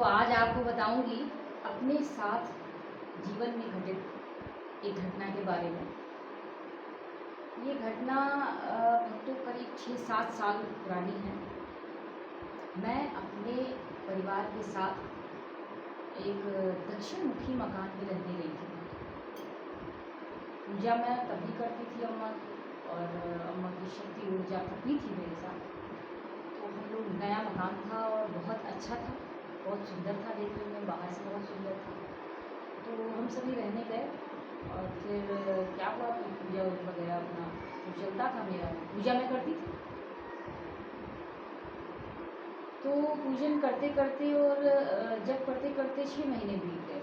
आज आपको बताऊंगी अपने साथ जीवन में घटित एक घटना के बारे में। ये घटना तो करीब 6-7 साल पुरानी है। मैं अपने परिवार के साथ एक दक्षिणमुखी मकान में रहने गई थी। पूजा मैं तभी करती थी अम्मा की, और अम्मा की शक्ति ऊर्जा तभी थी मेरे साथ। तो हम लोग, नया मकान था और बहुत अच्छा था, बहुत सुंदर था देखने में, बाहर से बहुत सुंदर था। तो हम सभी रहने गए और फिर क्या हुआ कि पूजा वगैरह अपना तो चलता था, मेरा पूजा मैं करती थी। तो पूजन करते करते और जब करते करते 6 महीने बीत गए,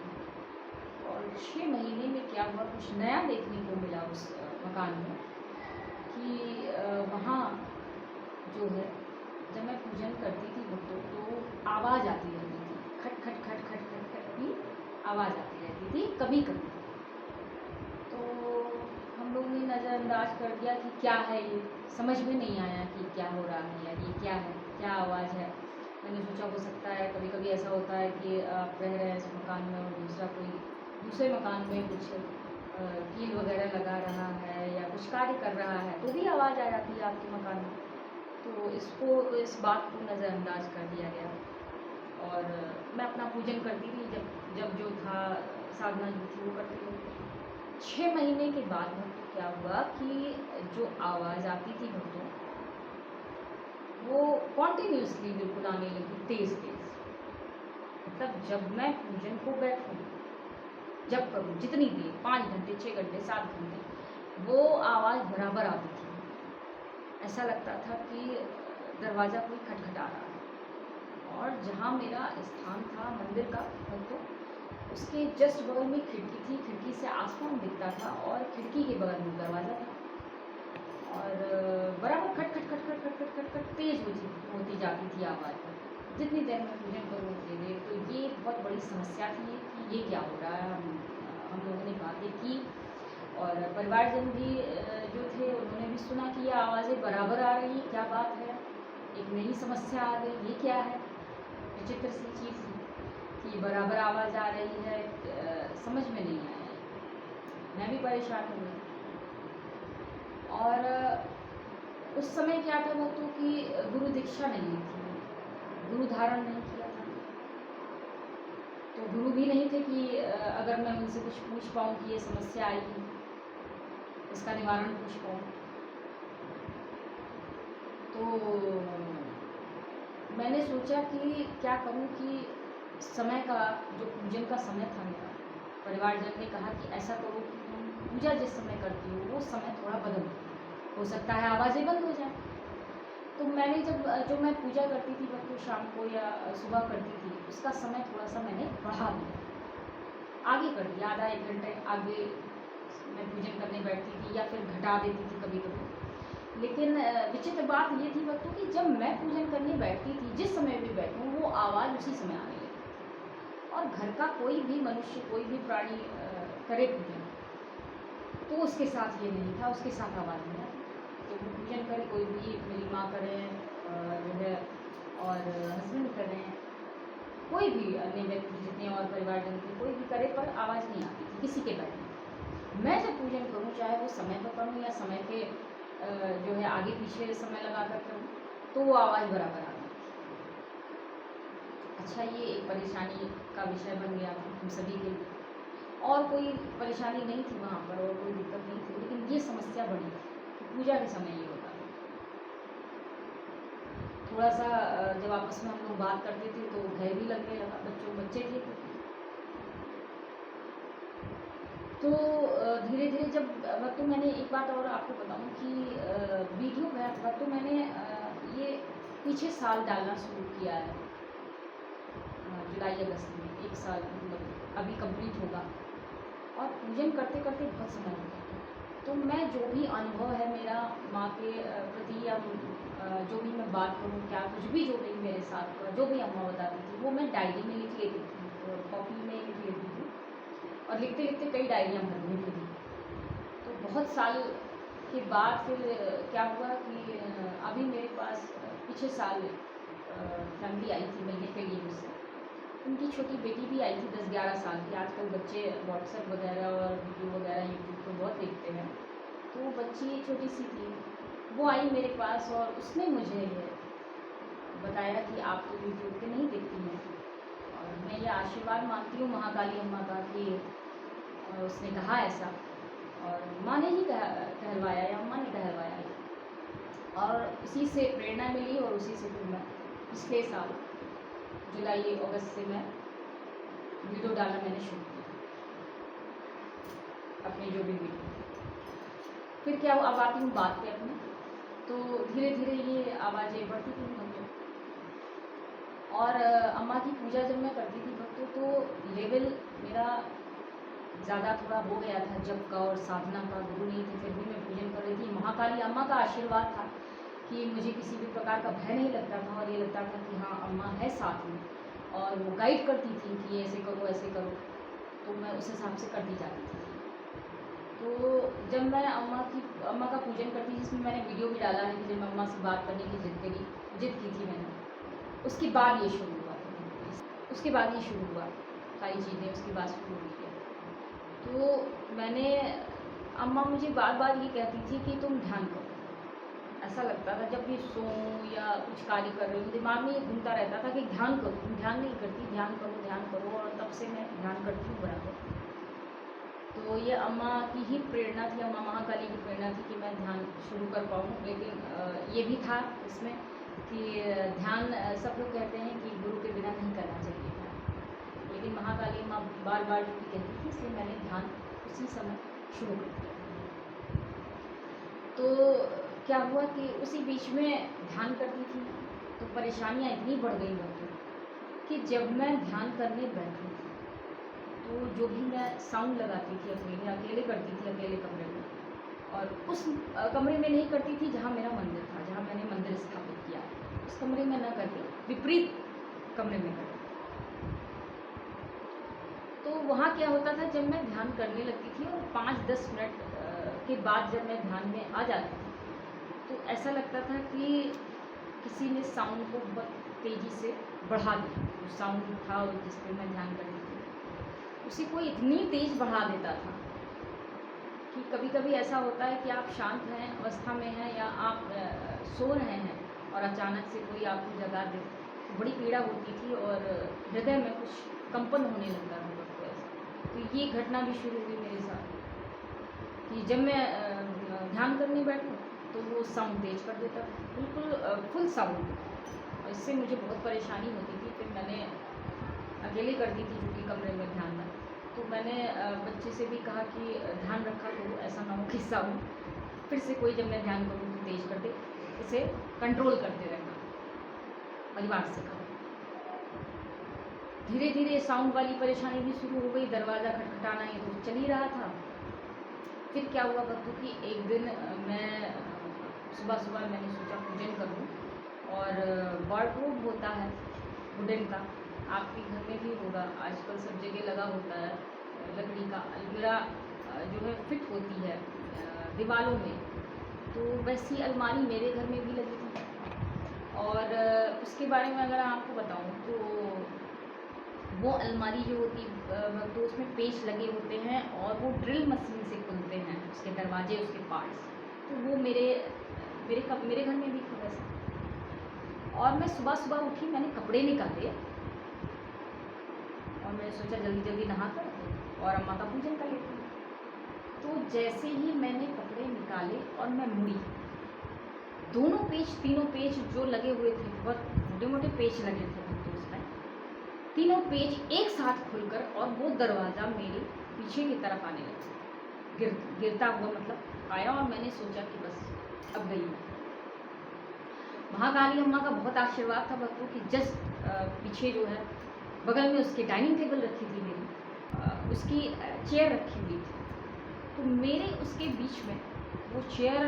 और 6 महीने में क्या हुआ, कुछ नया देखने को मिला उस मकान में कि वहाँ जो है, जब मैं पूजन करती थी तो आवाज़ आती रहती थी, खट खट खट खट खट खट की आवाज़ आती रहती थी कभी कभी। तो हम लोग ने नज़रअंदाज कर दिया कि क्या है ये, समझ में नहीं आया कि क्या हो रहा है या ये क्या है, क्या आवाज़ है। मैंने सोचा हो सकता है कभी कभी ऐसा होता है कि आप रह रहे हैं इस मकान में और दूसरे मकान में कुछ कील वगैरह लगा रहा है या कुछ कार्य कर रहा है, तो भी आवाज़ आ जाती है आपके मकान में। तो इस बात को नज़रअंदाज कर दिया गया, और मैं अपना पूजन करती थी, जब जब जो था, साधना जो थी वो करती थी। 6 महीने के बाद भक्तों क्या हुआ कि जो आवाज़ आती थी भक्तों, वो कॉन्टिन्यूसली बिल्कुल आने लगी, तेज़ तेज़। मतलब जब मैं पूजन को बैठूँ, जब करूँ, जितनी देर, 5 घंटे, 6 घंटे, 7 घंटे, वो आवाज़ बराबर आती थी। ऐसा लगता था कि दरवाज़ा कोई खटखटा रहा है। और जहाँ मेरा स्थान था मंदिर का भक्तों, उसके जस्ट बगल में खिड़की थी, खिड़की से आसमान दिखता था और खिड़की के बगल में दरवाज़ा था, और बराबर खट खट खट खट खट खट खट खट तेज़ होती जाती थी आवाज़। जितनी देर में पूजन करूँ उतनी देर। तो ये बहुत बड़ी समस्या थी कि ये क्या हो रहा है। हम लोगों ने बातें की, और परिवारजन भी जो थे उन्होंने भी सुना कि ये आवाज़ें बराबर आ रही, क्या बात है, एक नई समस्या आ गई, ये क्या है, विचित्र सी चीज़ कि बराबर आवाज़ आ रही है। समझ में नहीं आया, मैं भी परेशान हो गई। और उस समय क्या था भक्तों कि गुरु दीक्षा नहीं ली थी, गुरु धारण नहीं किया था, तो गुरु भी नहीं थे कि अगर मैं उनसे कुछ पूछ पाऊँ कि ये समस्या आई है, इसका निवारण पूछ पाऊँ। तो मैंने सोचा कि क्या करूँ कि समय का, जो पूजन का समय था मेरा, परिवारजन ने कहा कि ऐसा करो कि तुम पूजा जिस समय करती हो वो समय थोड़ा बदल दो, हो सकता है आवाज़ें बंद हो जाए। तो मैंने जो मैं पूजा करती थी वक्त, तो शाम को या सुबह करती थी, उसका समय थोड़ा सा मैंने बढ़ा दिया, आगे कर दिया, आधा 1 घंटे आगे मैं पूजन करने बैठती थी, या फिर घटा देती थी कभी कभी। लेकिन विचित्र बात ये थी वक्त कि जब मैं पूजन करने बैठती थी, जिस समय भी बैठूँ, वो आवाज़ उसी समय आने लगी। और घर का कोई भी मनुष्य, कोई भी प्राणी करे पूजन, तो उसके साथ ये नहीं था, उसके साथ आवाज़ नहीं आती। तो वो पूजन करे, कोई भी, मेरी माँ करें जो है, और हस्बैंड करें, कोई भी अन्य व्यक्ति, जितने और परिवारजन थे, कोई भी करे, पर आवाज़ नहीं आती थी किसी के बैठने। मैं जब पूजन करूँ, चाहे वो समय पर करूँ या समय के जो है आगे पीछे समय लगा कर करूँ, तो वो आवाज़ बराबर आती थी। अच्छा, ये एक परेशानी का विषय बन गया था हम सभी के लिए। और कोई परेशानी नहीं थी वहाँ पर, और कोई दिक्कत नहीं थी, लेकिन ये समस्या बड़ी थी कि पूजा के समय ये होता था। थोड़ा सा जब आपस में हम लोग बात करते थे तो भय भी लगने लगा, बच्चे थे तो धीरे धीरे जब तो मैंने एक बात और आपको बताऊं कि वीडियो गया था, तो मैंने ये पीछे साल डालना शुरू किया है, जुलाई अगस्त में 1 साल, मतलब अभी कंप्लीट होगा। और पूजन करते करते बहुत समय हो गया। तो मैं जो भी अनुभव है मेरा माँ के प्रति, या जो भी मैं बात करूँ, क्या कुछ भी जो भी मेरे साथ हुआ, जो भी अम्मा बताती थी, वो मैं डायरी में लिख लेती थी, और कॉपी में लिख लेती थी, और लिखते लिखते कई डायरियाँ भर लेती थी। तो बहुत साल के बाद फिर क्या हुआ कि अभी मेरे पास पिछले साल फैमिली आई थी मिलने के लिए मुझसे। तो की छोटी बेटी भी आई थी 10-11 साल की। आजकल बच्चे व्हाट्सएप वगैरह और वीडियो वगैरह यूट्यूब पर बहुत देखते हैं, तो वो बच्ची छोटी सी थी, वो आई मेरे पास और उसने मुझे बताया कि आप तो यूट्यूब पे नहीं देखती हैं। और मैं ये आशीर्वाद मानती हूँ महाकाली अम्मा का कि उसने कहा ऐसा, और माँ ने ही कहलवाया या अम्मा ने कहलवाया, और उसी से प्रेरणा मिली और उसी से फिर मैं पिछले साल जुलाई अगस्त से मैं वीडियो डालना मैंने शुरू किया, अपने जो भी वीडियो। फिर क्या हुआ, अब आती हूँ बात पे अपनी। तो धीरे धीरे ये आवाज़ें बढ़ती थी भक्तों, और अम्मा की पूजा जब मैं करती थी भक्तों तो लेवल मेरा ज़्यादा थोड़ा हो गया था जप का और साधना का। गुरु नहीं थे फिर भी मैं पूजन कर रही थी। महाकाली अम्मा का आशीर्वाद था कि मुझे किसी भी प्रकार का भय नहीं लगता था, और ये लगता था कि हाँ अम्मा है साथ में, और वो गाइड करती थी कि ऐसे करो ऐसे करो, तो मैं उस हिसाब से करती जाती थी। तो जब मैं अम्मा का पूजन करती थी, जिसमें मैंने वीडियो भी डाला है कि जब मैं अम्मा से बात करने की जिद की थी मैंने, उसके बाद ये शुरू हुआ था, उसके बाद ये शुरू हुआ सारी चीज़ें, उसके बाद शुरू हुई है। तो मैंने, अम्मा मुझे बार बार ये कहती थी कि तुम ध्यान करो। ऐसा लगता था जब भी सोऊं या कुछ कार्य कर रही हूँ, दिमाग में ये घूमता रहता था कि ध्यान करो, तुम ध्यान नहीं करती, ध्यान करो, और तब से मैं ध्यान करती हूँ बराबर। तो ये अम्मा की ही प्रेरणा थी, अम्मा महाकाली की प्रेरणा थी कि मैं ध्यान शुरू कर पाऊँ। लेकिन ये भी था इसमें कि ध्यान, सब लोग कहते हैं कि गुरु के बिना नहीं करना चाहिए ध्यान, लेकिन महाकाली अम्मा बार बार जो भी कहती थी, इसलिए मैंने ध्यान उसी समय शुरू कर दिया। तो क्या हुआ कि उसी बीच में ध्यान करती थी तो परेशानियाँ इतनी बढ़ गई मुझे कि जब मैं ध्यान करने बैठी तो जो भी मैं साउंड लगाती थी अकेले करती थी अकेले कमरे में, और उस कमरे में नहीं करती थी जहाँ मेरा मंदिर था, जहाँ मैंने मंदिर स्थापित किया, उस कमरे में न करके विपरीत कमरे में करती। तो वहाँ क्या होता था, जब मैं ध्यान करने लगती थी और 5-10 मिनट के बाद जब मैं ध्यान में आ जाती थी, तो ऐसा लगता था कि किसी ने साउंड को बहुत तेज़ी से बढ़ा दिया। जो साउंड था और जिस पर मैं ध्यान करती थी, उसे कोई इतनी तेज़ बढ़ा देता था कि कभी कभी ऐसा होता है कि आप शांत हैं, अवस्था में हैं, या आप सो रहे हैं और अचानक से कोई आपको जगा दे, तो बड़ी पीड़ा होती थी और हृदय में कुछ कंपन होने लगता था सबको ऐसा। तो ये घटना भी शुरू हुई मेरे साथ कि जब मैं ध्यान करने बैठूँ तो वो साउंड तेज कर देता था, बिल्कुल फुल साउंड, और इससे मुझे बहुत परेशानी होती थी। फिर मैंने अकेले करती थी जो कि कमरे में ध्यान में, तो मैंने बच्चे से भी कहा कि ध्यान रखा करो, ऐसा ना हो कि साउंड फिर से कोई, जब मैं ध्यान करूँ तो तेज कर दे, इसे कंट्रोल करते रहना, परिवार से कहा। धीरे धीरे साउंड वाली परेशानी भी शुरू हो गई, दरवाज़ा खटखटाना ये तो चल ही रहा था। फिर क्या हुआ बच्चों की, एक दिन मैं सुबह सुबह मैंने सोचा पूजन करूँ, और वार्डरोब होता है वुडन का, आपके घर में भी होगा, आजकल सब जगह लगा होता है, लकड़ी का अलमीरा जो है फिट होती है दीवारों में, तो वैसी अलमारी मेरे घर में भी लगी थी। और उसके बारे में अगर आपको बताऊं तो वो अलमारी जो होती तो उसमें पेच लगे होते हैं, और वो ड्रिल मशीन से खुलते हैं उसके दरवाजे, उसके पार्ट्स, तो वो मेरे घर में भी था वैसा। और मैं सुबह सुबह उठी, मैंने कपड़े निकाले और मैंने सोचा जल्दी जल्दी नहा कर और अम्मा का पूजन कर लेती हूँ। तो जैसे ही मैंने कपड़े निकाले और मैं मुड़ी, दोनों पेच, तीनों पेच जो लगे हुए थे, बहुत मोटे मोटे पेच लगे थे, तो उसमें तीनों पेच एक साथ खुलकर और वो दरवाज़ा मेरे पीछे की तरफ आने लगा, गिरता हुआ मतलब आया, और मैंने सोचा कि बस अब गई मैं। महाकाली अम्मा का बहुत आशीर्वाद था बच्चों की। जस्ट पीछे जो है बगल में उसकी डाइनिंग टेबल रखी थी मेरी, उसकी चेयर रखी हुई थी, तो मेरे उसके बीच में वो चेयर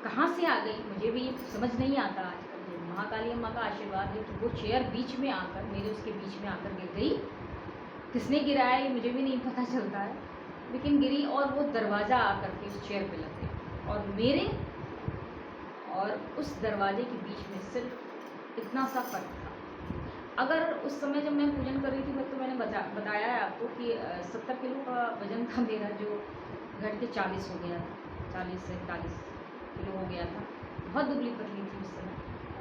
कहाँ से आ गई मुझे भी समझ नहीं आता आजकल। महाकाली अम्मा का आशीर्वाद है कि वो चेयर बीच में आकर, मेरे उसके बीच में आकर गिर गई। किसने गिराया ये मुझे भी नहीं पता चलता है, लेकिन गिरी, और वो दरवाज़ा आकर के उस चेयर पे लग गई, और मेरे और उस दरवाजे के बीच में सिर्फ इतना सा फर्क था। अगर उस समय जब मैं पूजन कर रही थी तो आपको कि 70 किलो का वज़न था मेरा, जो घट के 40 हो गया था, 40 से 41 किलो हो गया था। बहुत दुबली-पतली थी उस समय,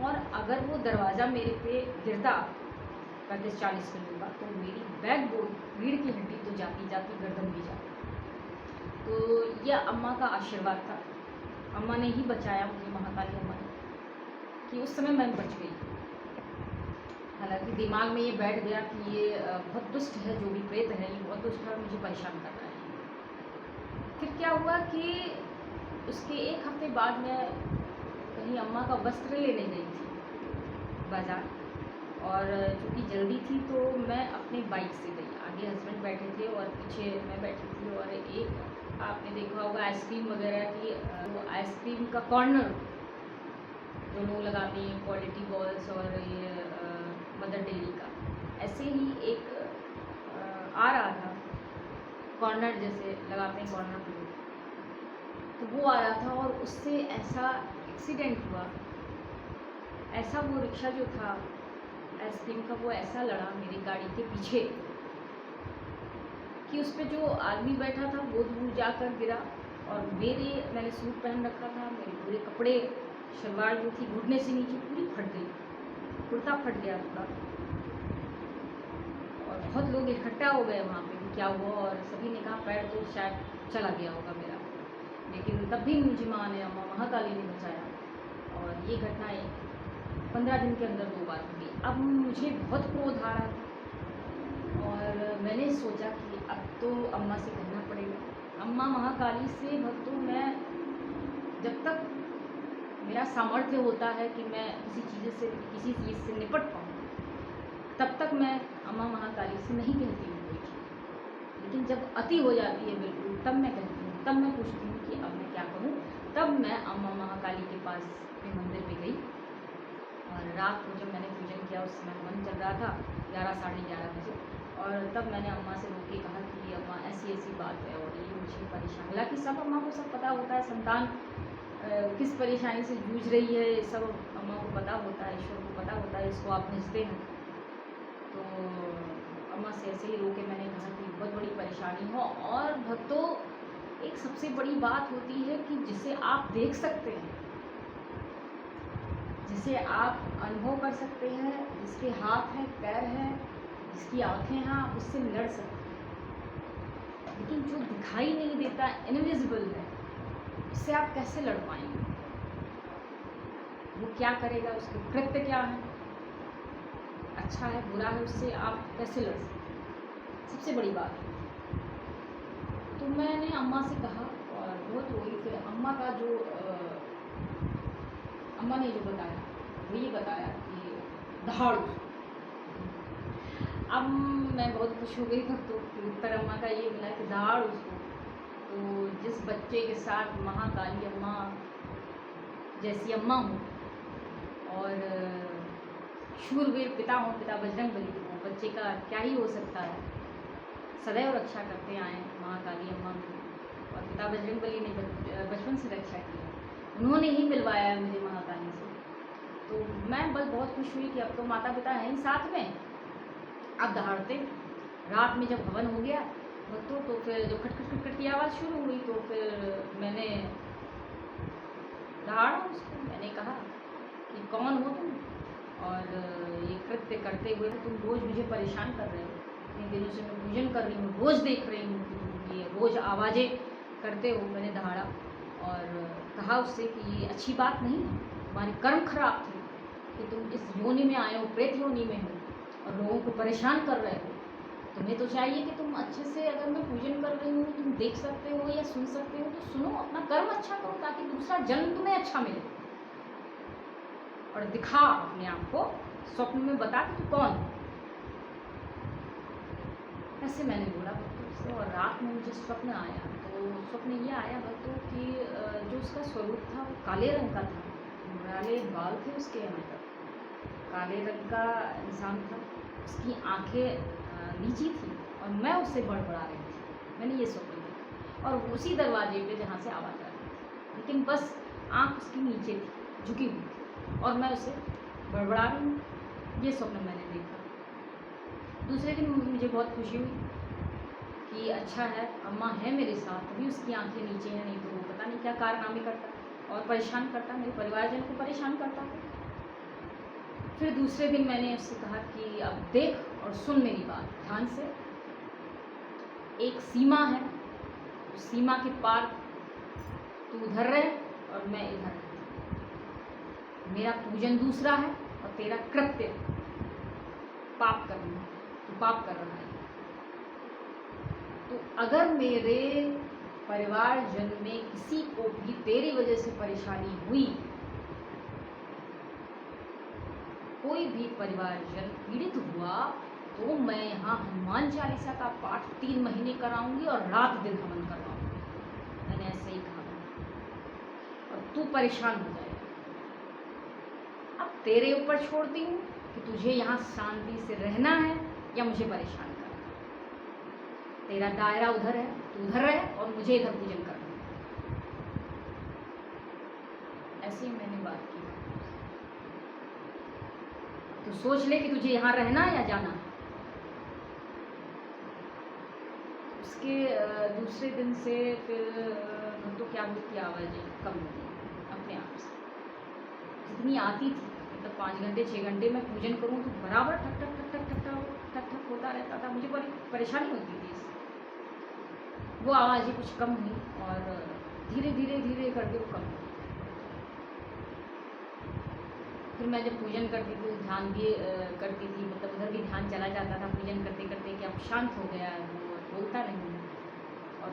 और अगर वो दरवाज़ा मेरे पे गिरता 35-40 किलो का, तो मेरी बैकबोन, रीढ़ की हड्डी तो जाती-जाती, गर्दन भी जाती। तो यह अम्मा का आशीर्वाद था। अम्मा ने ही बचाया मुझे, महाकाली अम्मा ने, कि उस समय मैं बच गई। हालाँकि दिमाग में ये बैठ गया कि ये बहुत दुष्ट है, जो भी प्रेत है ये बहुत दुष्ट है और मुझे परेशान कर रहा है। फिर क्या हुआ कि उसके 1 हफ्ते बाद मैं कहीं अम्मा का वस्त्र लेने गई थी बाज़ार, और चूँकि जल्दी थी तो मैं अपनी बाइक से गई। आगे हस्बैंड बैठे थे और पीछे मैं बैठी थी, और एक आपने देखा होगा आइसक्रीम वगैरह की, वो आइसक्रीम का कॉर्नर जो लोग लगाते हैं, क्वालिटी बॉल्स और ये मदर डेयरी का, ऐसे ही एक आ रहा था कॉर्नर, जैसे लगाते हैं कॉर्नर पे, तो वो आ रहा था, और उससे ऐसा एक्सीडेंट हुआ, ऐसा वो रिक्शा जो था आइसक्रीम का, वो ऐसा लड़ा मेरी गाड़ी के पीछे कि उस पे जो आदमी बैठा था वो दूर जाकर गिरा, और मैंने सूट पहन रखा था, मेरे पूरे कपड़े, शलवार जो थी घुटने से नीचे पूरी फट गई, कुर्ता फट गया पूरा, और बहुत लोग इकट्ठा हो गए वहाँ पे कि क्या हुआ, और सभी ने कहा पैर तो शायद चला गया होगा मेरा, लेकिन तब भी मुझे माँ ने, अम्मा महाकाली ने बचाया। और ये घटनाएँ 15 दिन के अंदर 2 बार हुई। अब मुझे बहुत क्रोध आ रहा था, और मैंने सोचा कि अब तो अम्मा से कहना पड़ेगा। अम्मा महाकाली से भक्तों, मैं जब तक मेरा सामर्थ्य होता है कि मैं किसी चीज़ से निपट पाऊँ, तब तक मैं अम्मा महाकाली से नहीं कहती हूँ कोई चीज़, लेकिन जब अति हो जाती है बिल्कुल, तब मैं कहती हूँ, तब मैं पूछती हूँ कि अब मैं क्या करूँ। तब मैं अम्मा महाकाली के पास के मंदिर पे गई, और रात को जब मैंने पूजन किया, उस समय हवन चल रहा था 11 साढ़े 11 बजे, और तब मैंने अम्मा से रो के कहा कि अम्मा ऐसी बात है, और ये मुझे परेशान। हालाँकि सब अम्मा को सब पता होता है, संतान किस परेशानी से जूझ रही है, सब अम्मा को पता होता है, ईश्वर को पता होता है, इसको आप भेजते हैं। तो अम्मा से ऐसे ही रो के मैंने कहा कि बहुत बड़ी परेशानी हो, और भक्तों एक सबसे बड़ी बात होती है कि जिसे आप देख सकते हैं, जिसे आप अनुभव कर सकते हैं, जिसके हाथ हैं, पैर हैं, जिसकी आँखें हैं, आप उससे लड़ सकते हैं। लेकिन जो दिखाई नहीं देता, इनविजिबल है, उससे आप कैसे लड़ पाएंगे? वो क्या करेगा, उसके कृत्य क्या है, अच्छा है बुरा है, उससे आप कैसे लड़ सकते हैं? सबसे बड़ी बात है। तो मैंने अम्मा से कहा, और बहुत रोई। फिर अम्मा का जो अम्मा ने जो बताया, वो ये बताया कि दहाड़। अब मैं बहुत खुश हो गई, तो उत्तर अम्मा का ये मिला कि दहाड़ उसको। तो जिस बच्चे के साथ महाकाली अम्मा जैसी अम्मा हो, और शूरवीर पिता हो, पिता बजरंगबली, वो बच्चे का क्या ही हो सकता है। सदैव रक्षा करते आए महाकाली अम्मा की, और पिता बजरंगबली ने बचपन से रक्षा की है, उन्होंने ही मिलवाया है मुझे महाकाली से। तो मैं बस बहुत खुश हुई कि अब तो माता पिता हैं ही साथ में। अब दहाड़ते रात में जब हवन हो गया तो फिर जब खटखट की आवाज़ शुरू हुई, तो फिर मैंने दहाड़ा उसको। मैंने कहा कि कौन हो तुम, और ये कृत्य करते हुए तुम रोज़ मुझे परेशान कर रहे हो। इतने दिनों से मैं पूजन कर रही हूँ, रोज़ देख रही हूँ कि तुम ये रोज़ आवाज़ें करते हो। मैंने दहाड़ा और कहा उससे कि ये अच्छी बात नहीं है, तुम्हारे कर्म खराब थे कि तुम इस योनि में आए हो, प्रेत योनि में हो, और लोगों को परेशान कर रहे हो। तुम्हें तो चाहिए कि तुम अच्छे से, अगर मैं पूजन कर रही हूँ, तुम देख सकते हो या सुन सकते हो, तो सुनो, अपना कर्म अच्छा करो, ताकि दूसरा जन्म तुम्हें अच्छा मिले। और दिखा अपने आप को, स्वप्न में बता कि तू कौन है। ऐसे मैंने बोला भक्तों से, और रात में मुझे स्वप्न आया। तो स्वप्न ये आया भक्तों कि जो उसका स्वरूप था वो काले रंग का था, मुराले बाल थे उसके यहाँ तक, काले रंग का इंसान था, उसकी आंखें नीची थी, और मैं उससे बड़बड़ा रही थी। मैंने ये स्वप्न देखा, और उसी दरवाजे पे जहाँ से आवाज़ आ रही थी, लेकिन बस आँख उसकी नीचे थी, झुकी हुई थी, और मैं उसे बड़बड़ा रही हूँ। ये स्वप्न मैंने देखा। दूसरे दिन मुझे बहुत खुशी हुई कि अच्छा है अम्मा है मेरे साथ, तभी उसकी आंखें नीचे हैं, नहीं तो वो पता नहीं क्या कारनामे करता और परेशान करता, मेरे परिवारजन को परेशान करता था। फिर दूसरे दिन मैंने उससे कहा कि अब देख और सुन मेरी बात ध्यान से, एक सीमा है, उस सीमा के पार तू उधर रहे और मैं इधर रहती। मेरा पूजन दूसरा है और तेरा कृत्य पाप करना, तू पाप कर रहा है। तो अगर मेरे परिवारजन में किसी को भी तेरी वजह से परेशानी हुई, कोई भी परिवारजन पीड़ित हुआ, तो मैं यहाँ हनुमान चालीसा का पाठ 3 महीने कराऊंगी और रात दिन हवन करवाऊंगी। मैंने ऐसे ही कहा और तू परेशान हो जाएगा। अब तेरे ऊपर छोड़ती हूँ कि तुझे यहाँ शांति से रहना है या मुझे परेशान करना है। तेरा दायरा उधर है, तू उधर रहे और मुझे इधर पूजन करना है। ऐसे ही मैंने बात की। तो सोच ले कि तुझे यहाँ रहना है या जाना है। उसके दूसरे दिन से फिर तो क्या होती आवाज़ें कम हो गई अपने आप से। जितनी आती थी, मतलब 5 घंटे 6 घंटे में पूजन करूँ तो बराबर ठक ठक ठक ठक ठक ठक ठक ठक होता रहता था। मुझे बड़ी परेशानी होती थी इससे। वो आवाज़ें कुछ कम हुई और धीरे धीरे धीरे करके वो कम हुई। फिर मैं जब पूजन करती थी, ध्यान भी करती थी, मतलब उधर भी ध्यान चला जाता था पूजन करते करते कि अब शांत हो गया है, वो बोलता नहीं है। और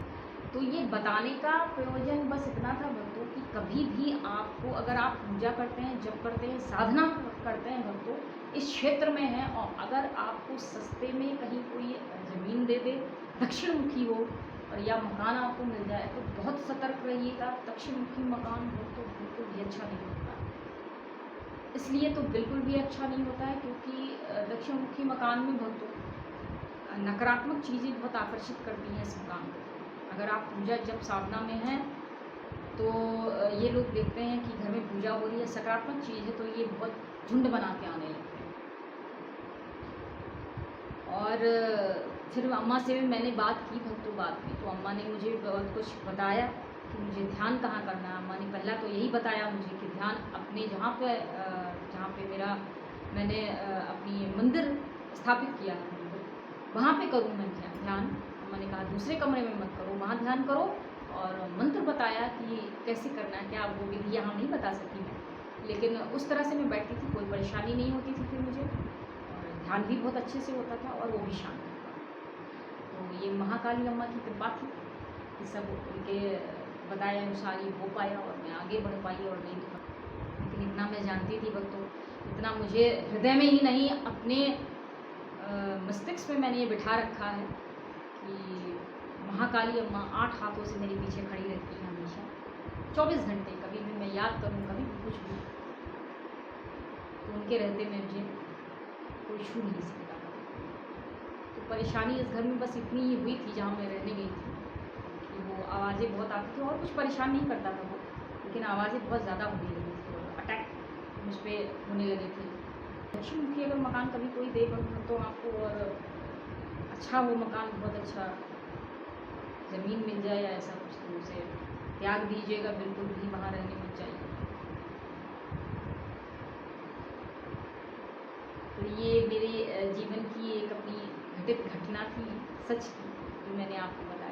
तो ये बताने का प्रयोजन बस इतना था भक्तों कि कभी भी आपको, अगर आप पूजा करते हैं, जप करते हैं, साधना करते हैं भक्तों, इस क्षेत्र में हैं और अगर आपको सस्ते में कहीं कोई ज़मीन दे दे, दक्षिण मुखी हो और या मकान आपको मिल जाए, तो बहुत सतर्क रहिएगा। दक्षिण मुखी मकान हो तो बिल्कुल भी अच्छा नहीं होता। इसलिए तो बिल्कुल भी अच्छा नहीं होता है क्योंकि दक्षिण मुखी मकान में भक्तों नकारात्मक चीज़ें बहुत आकर्षित करती हैं इस मकान को। अगर आप पूजा जब साधना में हैं तो ये लोग देखते हैं कि घर में पूजा हो रही है, सकारात्मक चीज़ है, तो ये बहुत झुंड बना के आने लगते हैं। और फिर अम्मा से भी मैंने बात की भक्तों बात में, तो अम्मा ने मुझे बहुत कुछ बताया कि मुझे ध्यान कहाँ करना है। अम्मा ने पहला तो यही बताया मुझे कि ध्यान अपने जहाँ पे मैंने अपनी मंदिर स्थापित किया है, वहाँ पे करूँ मैं ध्यान। अम्मा ने कहा दूसरे कमरे में मत करो, वहाँ ध्यान करो। और मंत्र बताया कि कैसे करना है, क्या वो विधि यहाँ नहीं बता सकती मैं, लेकिन उस तरह से मैं बैठती थी, कोई परेशानी नहीं होती थी फिर मुझे, और ध्यान भी बहुत अच्छे से होता था और वो भी शांत था। तो ये महाकाली अम्मा की कृपा थी कि सब उनके बताए अनुसार ही हो पाया और मैं आगे बढ़ पाई और नहीं तो। लेकिन इतना मैं जानती थी भक्तों, इतना मुझे हृदय में ही नहीं अपने मस्तिष्क में मैंने ये बिठा रखा है कि महाकाली अम्मा 8 हाथों से मेरे पीछे खड़ी रहती है हमेशा 24 घंटे। कभी भी मैं याद करूँ, कभी भी कुछ भी, तो उनके रहते में मुझे कोई छू नहीं सकता। तो परेशानी इस घर में बस इतनी ही हुई थी जहाँ मैं रहने गई थी कि वो आवाज़ें बहुत आती थी और कुछ परेशान नहीं करता था वो, लेकिन आवाज़ें बहुत ज़्यादा होने लगी थी और अटैक मुझ पर होने लगे थे। दक्षिण मुखी अगर मकान कभी कोई देगा तो आपको और अच्छा वो मकान बहुत अच्छा ज़मीन मिल जाए या ऐसा कुछ, तो उसे त्याग दीजिएगा, बिल्कुल भी वहाँ रहने मत जाइए। तो ये मेरे जीवन की एक अपनी घटित घटना थी, सच की, जो मैंने आपको बताया।